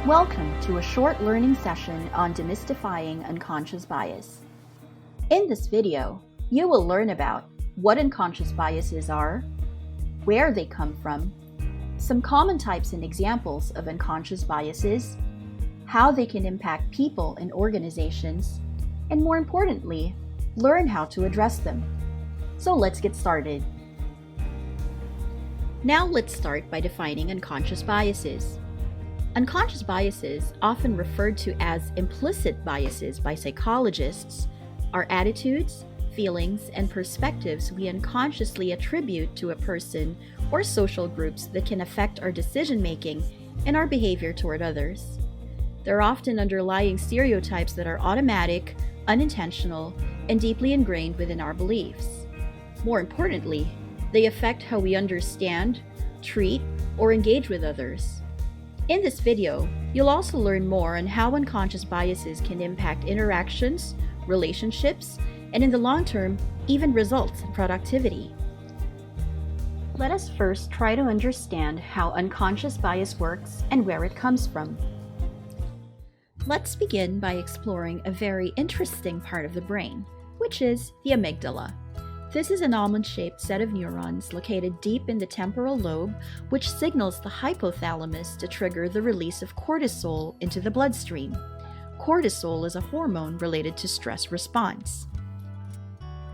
Welcome to a short learning session on demystifying unconscious bias. In this video, you will learn about what unconscious biases are, where they come from, some common types and examples of unconscious biases, how they can impact people and organizations, and more importantly, learn how to address them. So let's get started. Now let's start by defining unconscious biases. Unconscious biases, often referred to as implicit biases by psychologists, are attitudes, feelings, and perspectives we unconsciously attribute to a person or social groups that can affect our decision-making and our behavior toward others. There are often underlying stereotypes that are automatic, unintentional, and deeply ingrained within our beliefs. More importantly, they affect how we understand, treat, or engage with others. In this video, you'll also learn more on how unconscious biases can impact interactions, relationships, and in the long term, even results in productivity. Let us first try to understand how unconscious bias works and where it comes from. Let's begin by exploring a very interesting part of the brain, which is the amygdala. This is an almond-shaped set of neurons located deep in the temporal lobe, which signals the hypothalamus to trigger the release of cortisol into the bloodstream. Cortisol is a hormone related to stress response.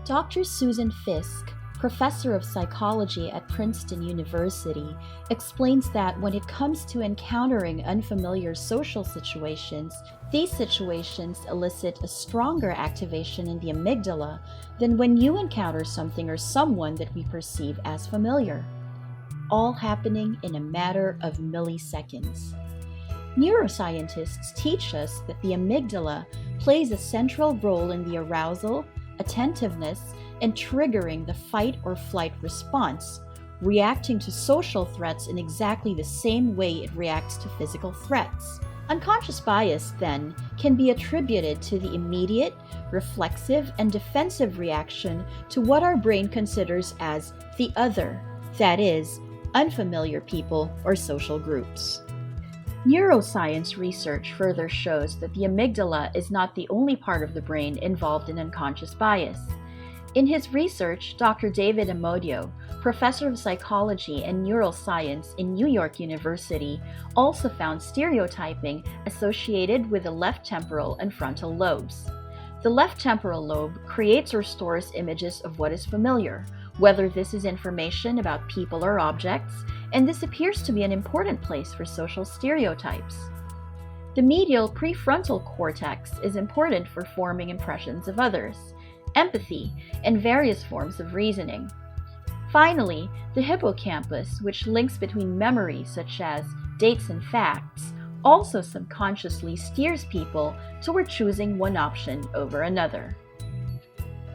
Dr. Susan Fiske, professor of psychology at Princeton University, explains that when it comes to encountering unfamiliar social situations, these situations elicit a stronger activation in the amygdala than when you encounter something or someone that we perceive as familiar, all happening in a matter of milliseconds. Neuroscientists teach us that the amygdala plays a central role in the arousal, attentiveness, and triggering the fight or flight response, reacting to social threats in exactly the same way it reacts to physical threats. Unconscious bias, then, can be attributed to the immediate, reflexive, and defensive reaction to what our brain considers as the other, that is, unfamiliar people or social groups. Neuroscience research further shows that the amygdala is not the only part of the brain involved in unconscious bias. In his research, Dr. David Amodio, professor of psychology and neural science in New York University, also found stereotyping associated with the left temporal and frontal lobes. The left temporal lobe creates or stores images of what is familiar, whether this is information about people or objects, and this appears to be an important place for social stereotypes. The medial prefrontal cortex is important for forming impressions of others, empathy, and various forms of reasoning. Finally, the hippocampus, which links between memories such as dates and facts, also subconsciously steers people toward choosing one option over another.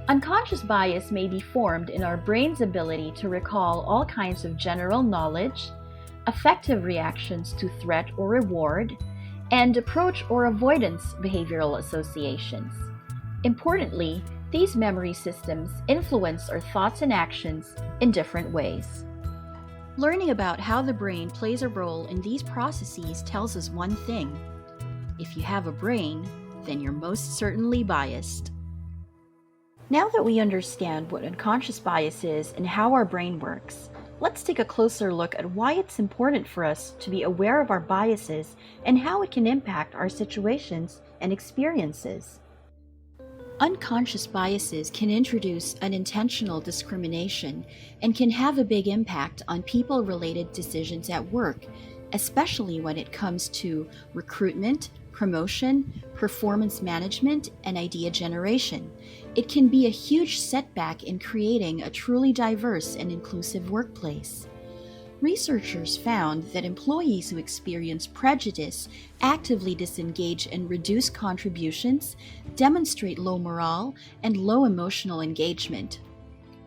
Unconscious bias may be formed in our brain's ability to recall all kinds of general knowledge, affective reactions to threat or reward, and approach or avoidance behavioral associations. Importantly, these memory systems influence our thoughts and actions in different ways. Learning about how the brain plays a role in these processes tells us one thing: if you have a brain, then you're most certainly biased. Now that we understand what unconscious bias is and how our brain works, let's take a closer look at why it's important for us to be aware of our biases and how it can impact our situations and experiences. Unconscious biases can introduce unintentional discrimination and can have a big impact on people-related decisions at work, especially when it comes to recruitment, promotion, performance management, and idea generation. It can be a huge setback in creating a truly diverse and inclusive workplace. Researchers found that employees who experience prejudice actively disengage and reduce contributions, demonstrate low morale, and low emotional engagement.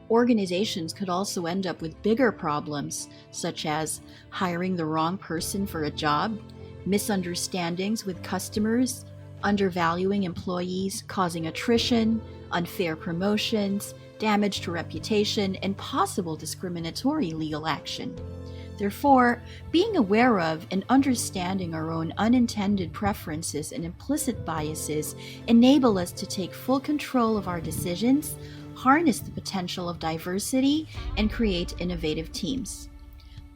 Organizations could also end up with bigger problems, such as hiring the wrong person for a job, misunderstandings with customers, undervaluing employees, causing attrition, unfair promotions, damage to reputation, and possible discriminatory legal action. Therefore, being aware of and understanding our own unintended preferences and implicit biases enable us to take full control of our decisions, harness the potential of diversity, and create innovative teams.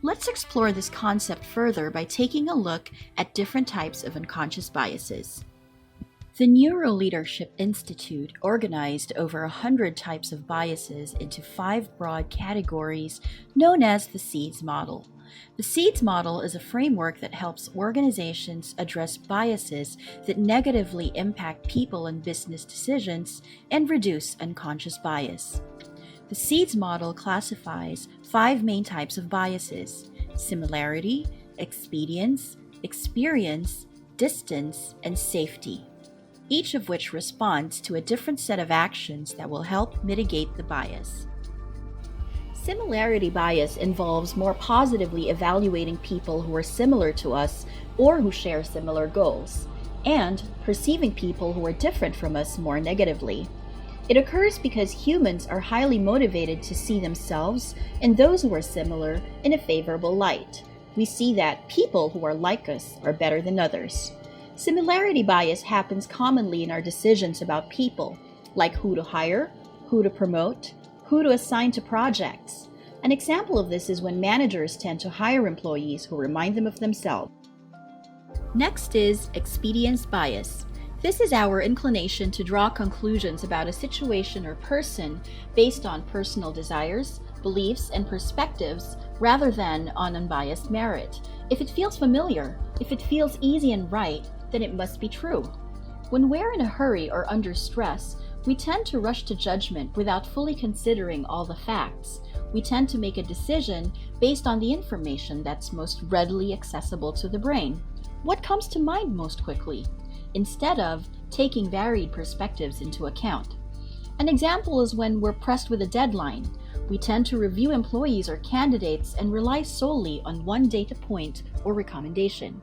Let's explore this concept further by taking a look at different types of unconscious biases. The Neuroleadership Institute organized over 100 types of biases into 5 broad categories known as the SEEDS model. The SEEDS model is a framework that helps organizations address biases that negatively impact people and business decisions and reduce unconscious bias. The SEEDS model classifies 5 main types of biases: similarity, expedience, experience, distance, and safety, each of which responds to a different set of actions that will help mitigate the bias. Similarity bias involves more positively evaluating people who are similar to us or who share similar goals, and perceiving people who are different from us more negatively. It occurs because humans are highly motivated to see themselves and those who are similar in a favorable light. We see that people who are like us are better than others. Similarity bias happens commonly in our decisions about people, like who to hire, who to promote, who to assign to projects. An example of this is when managers tend to hire employees who remind them of themselves. Next is expedience bias. This is our inclination to draw conclusions about a situation or person based on personal desires, beliefs, and perspectives rather than on unbiased merit. If it feels familiar, if it feels easy and right, then it must be true. When we're in a hurry or under stress, we tend to rush to judgment without fully considering all the facts. We tend to make a decision based on the information that's most readily accessible to the brain. What comes to mind most quickly? Instead of taking varied perspectives into account. An example is when we're pressed with a deadline. We tend to review employees or candidates and rely solely on one data point or recommendation.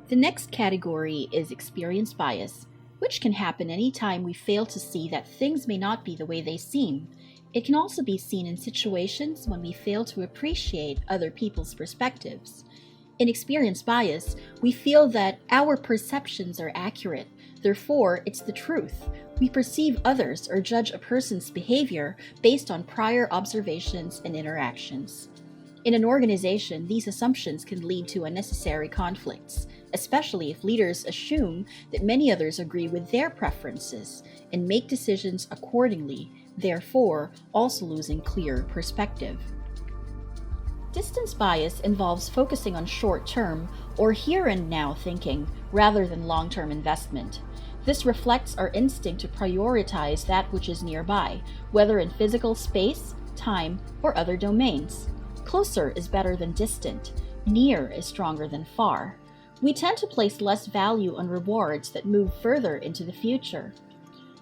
The next category is experience bias, which can happen anytime we fail to see that things may not be the way they seem. It can also be seen in situations when we fail to appreciate other people's perspectives. In experience bias, we feel that our perceptions are accurate, therefore it's the truth. We perceive others or judge a person's behavior based on prior observations and interactions. In an organization, these assumptions can lead to unnecessary conflicts, especially if leaders assume that many others agree with their preferences and make decisions accordingly, therefore also losing clear perspective. Distance bias involves focusing on short-term or here and now thinking rather than long-term investment. This reflects our instinct to prioritize that which is nearby, whether in physical space, time, or other domains. Closer is better than distant. Near is stronger than far. We tend to place less value on rewards that move further into the future.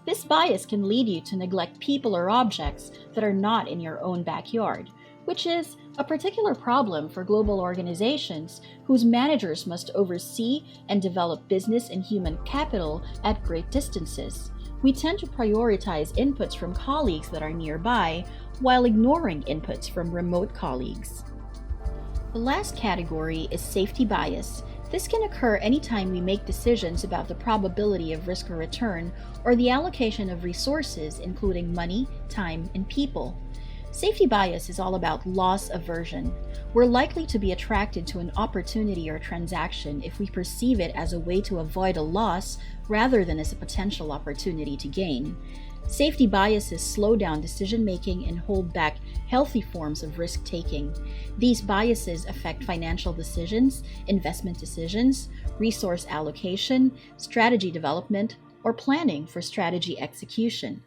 This bias can lead you to neglect people or objects that are not in your own backyard, which is a particular problem for global organizations whose managers must oversee and develop business and human capital at great distances. We tend to prioritize inputs from colleagues that are nearby while ignoring inputs from remote colleagues. The last category is safety bias. This can occur anytime we make decisions about the probability of risk or return or the allocation of resources, including money, time, and people. Safety bias is all about loss aversion. We're likely to be attracted to an opportunity or transaction if we perceive it as a way to avoid a loss rather than as a potential opportunity to gain. Safety biases slow down decision-making and hold back healthy forms of risk-taking. These biases affect financial decisions, investment decisions, resource allocation, strategy development, or planning for strategy execution.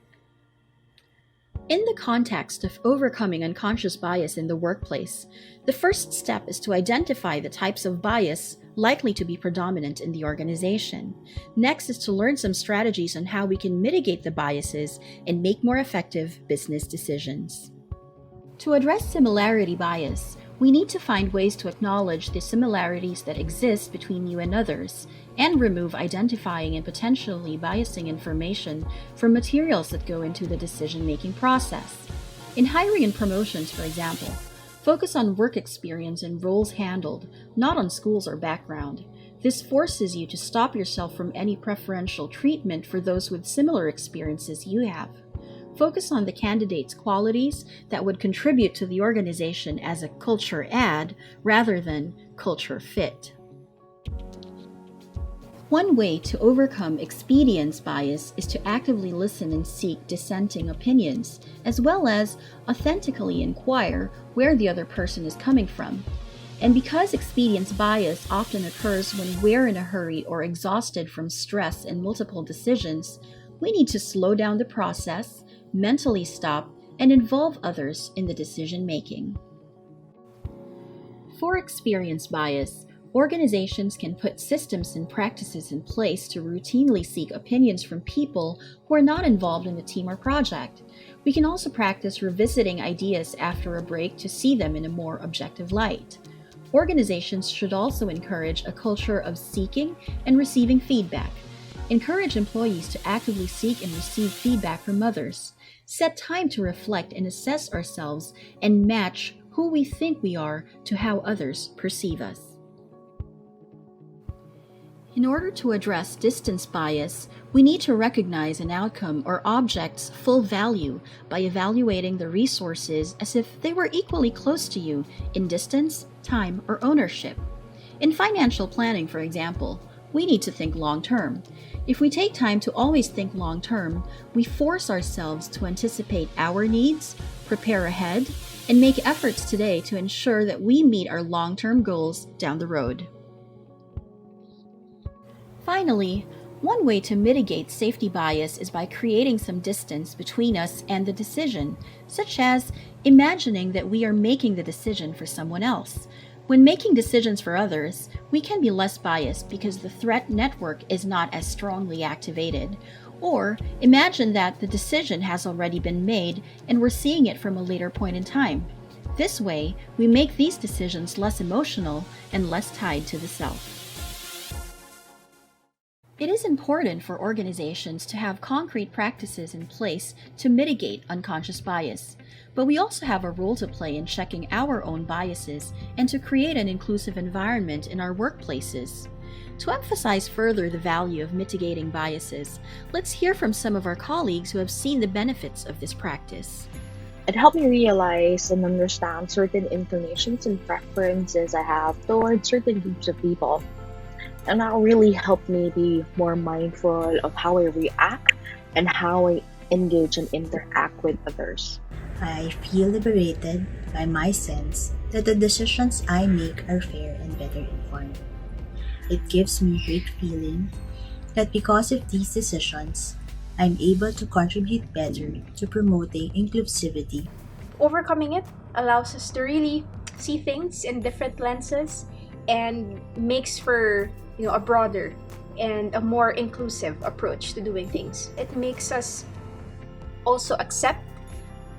In the context of overcoming unconscious bias in the workplace, the first step is to identify the types of bias likely to be predominant in the organization. Next is to learn some strategies on how we can mitigate the biases and make more effective business decisions. To address similarity bias, we need to find ways to acknowledge the similarities that exist between you and others, and remove identifying and potentially biasing information from materials that go into the decision-making process. In hiring and promotions, for example, Focus on work experience and roles handled, not on schools or background. This forces you to stop yourself from any preferential treatment for those with similar experiences you have. Focus on the candidate's qualities that would contribute to the organization as a culture add rather than culture fit. One way to overcome expedience bias is to actively listen and seek dissenting opinions, as well as authentically inquire where the other person is coming from. And because expedience bias often occurs when we're in a hurry or exhausted from stress and multiple decisions, we need to slow down the process, mentally stop, and involve others in the decision making. For experience bias, organizations can put systems and practices in place to routinely seek opinions from people who are not involved in the team or project. We can also practice revisiting ideas after a break to see them in a more objective light. Organizations should also encourage a culture of seeking and receiving feedback. Encourage employees to actively seek and receive feedback from others. Set time to reflect and assess ourselves and match who we think we are to how others perceive us. In order to address distance bias, we need to recognize an outcome or object's full value by evaluating the resources as if they were equally close to you in distance, time, or ownership. In financial planning, for example, we need to think long-term. If we take time to always think long-term, we force ourselves to anticipate our needs, prepare ahead, and make efforts today to ensure that we meet our long-term goals down the road. Finally, one way to mitigate safety bias is by creating some distance between us and the decision, such as imagining that we are making the decision for someone else. When making decisions for others, we can be less biased because the threat network is not as strongly activated. Or imagine that the decision has already been made and we're seeing it from a later point in time. This way, we make these decisions less emotional and less tied to the self. It is important for organizations to have concrete practices in place to mitigate unconscious bias, but we also have a role to play in checking our own biases and to create an inclusive environment in our workplaces. To emphasize further the value of mitigating biases, let's hear from some of our colleagues who have seen the benefits of this practice. It helped me realize and understand certain inclinations and preferences I have towards certain groups of people. And that really helped me be more mindful of how I react and how I engage and interact with others. I feel liberated by my sense that the decisions I make are fair and better informed. It gives me great feeling that because of these decisions, I'm able to contribute better to promoting inclusivity. Overcoming it allows us to really see things in different lenses and makes for a broader and a more inclusive approach to doing things. It makes us also accept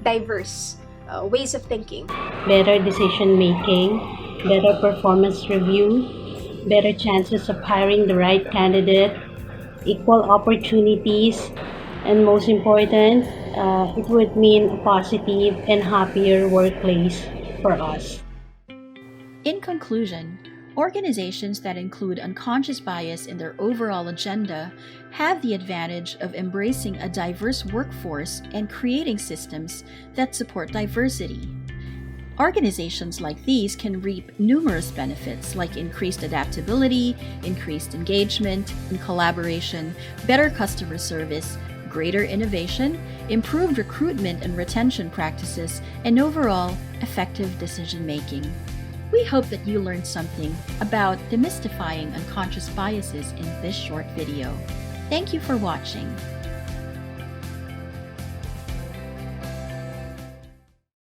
diverse ways of thinking. Better decision making, better performance review, better chances of hiring the right candidate, equal opportunities, and most important, it would mean a positive and happier workplace for us. In conclusion, organizations that include unconscious bias in their overall agenda have the advantage of embracing a diverse workforce and creating systems that support diversity. Organizations like these can reap numerous benefits like increased adaptability, increased engagement and collaboration, better customer service, greater innovation, improved recruitment and retention practices, and overall effective decision-making. We hope that you learned something about demystifying unconscious biases in this short video. Thank you for watching.